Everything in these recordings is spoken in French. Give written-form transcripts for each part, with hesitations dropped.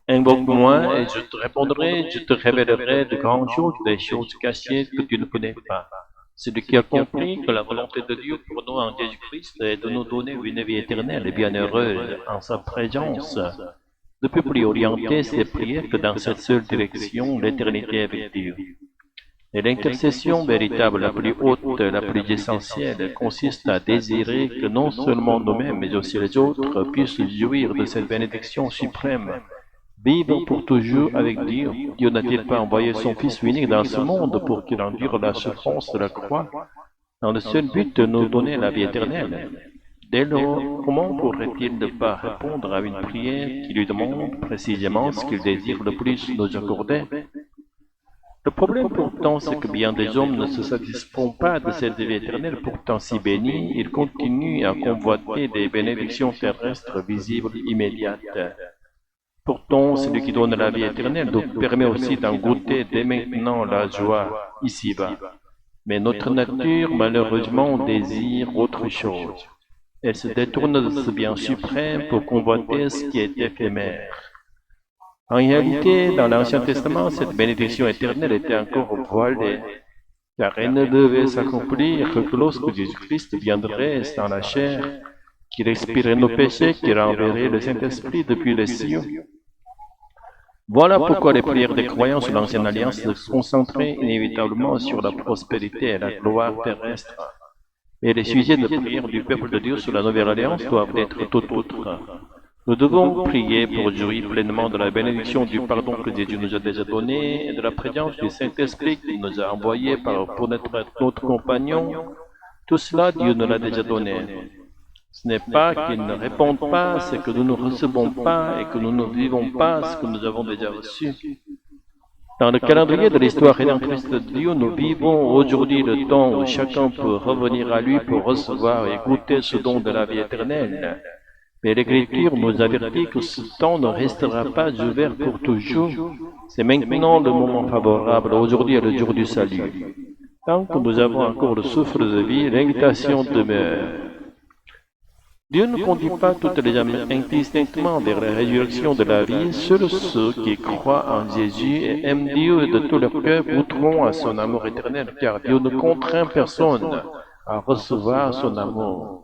Invoque-moi et je te répondrai, je te révélerai de grandes choses, des choses cachées que tu ne connais pas. Celui qui a compris que la volonté de Dieu pour nous en Jésus-Christ est de nous donner une vie éternelle et bienheureuse en sa présence, ne peut plus orienter ses prières que dans cette seule direction, l'éternité avec Dieu. Et l'intercession véritable, la plus haute, la plus essentielle, consiste à désirer que non seulement nous-mêmes, mais aussi les autres puissent jouir de cette bénédiction suprême. Vivre pour toujours avec Dieu. Dieu n'a-t-il pas envoyé son Fils unique dans ce monde pour qu'il endure la souffrance de la croix, dans le seul but de nous donner la vie éternelle? Dès lors, comment pourrait-il ne pas répondre à une prière qui lui demande précisément ce qu'il désire le plus nous accorder? Le problème pourtant, c'est que bien des hommes ne se satisfont pas de cette vie éternelle pourtant si bénie, ils continuent à convoiter des bénédictions terrestres visibles immédiates. Pourtant, celui qui donne la vie éternelle nous permet aussi d'en goûter dès maintenant la joie ici-bas. Mais notre nature, malheureusement, désire autre chose. Elle se détourne de ce bien suprême pour convoiter ce qui est éphémère. En réalité, dans l'Ancien Testament, cette bénédiction éternelle était encore voilée, car elle ne devait s'accomplir que lorsque Jésus-Christ viendrait dans la chair, qu'il expirerait nos péchés, qu'il renverrait le Saint-Esprit depuis les cieux. Voilà pourquoi les prières des croyants sous l'Ancienne Alliance se concentraient inévitablement sur la prospérité et la gloire terrestre. Et les sujets de prière du peuple de Dieu sous la Nouvelle Alliance doivent être tout autres. Nous devons prier pour jouir pleinement de la bénédiction du pardon que Jésus nous a déjà donné et de la présence du Saint-Esprit qu'il nous a envoyé pour notre compagnon. Tout cela, Dieu nous l'a déjà donné. Ce n'est pas qu'il ne réponde pas, c'est que nous ne recevons pas et que nous ne vivons pas ce que nous avons déjà reçu. Dans le calendrier de l'histoire rédemptrice de Dieu, nous vivons aujourd'hui le temps où chacun peut revenir à lui pour recevoir et goûter ce don de la vie éternelle. Mais l'Écriture nous avertit que ce temps ne restera pas ouvert pour toujours. C'est maintenant le moment favorable. Aujourd'hui est le jour du salut. Tant que nous avons encore le souffle de vie, l'invitation demeure. Dieu ne conduit pas toutes les âmes indistinctement vers la résurrection de la vie. Seuls ceux qui croient en Jésus et aiment Dieu de tout leur cœur goûteront à son amour éternel, car Dieu ne contraint personne à recevoir son amour.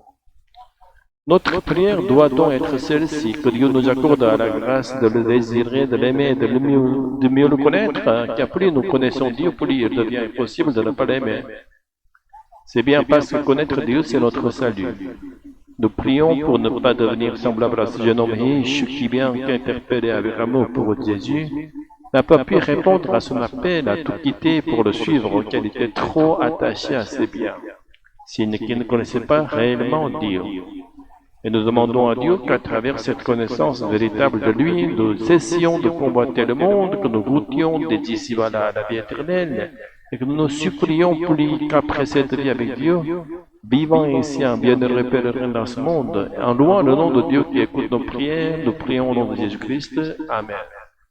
Notre prière doit donc être celle-ci, que Dieu nous accorde à la grâce de le désirer, de l'aimer, de mieux le connaître, car plus nous connaissons Dieu, plus il devient impossible de ne pas l'aimer. C'est bien parce que connaître Dieu, c'est notre salut. Nous prions pour ne pas devenir semblable à ce jeune homme riche qui, bien qu'interpellé avec amour pour Jésus, n'a pas pu répondre à son appel à tout quitter pour le suivre, car il était trop attaché à ses biens, qu'il ne connaissait pas réellement Dieu. Et nous demandons à Dieu qu'à travers cette connaissance véritable de lui, nous cessions de combattre le monde, que nous goûtions des ici-bas la vie éternelle, et que nous nous supplions plus qu'après cette vie avec Dieu, vivant ici un bienheureux pèlerin dans ce monde, en louant le nom de Dieu qui écoute nos prières, nous prions au nom de Jésus-Christ. Amen.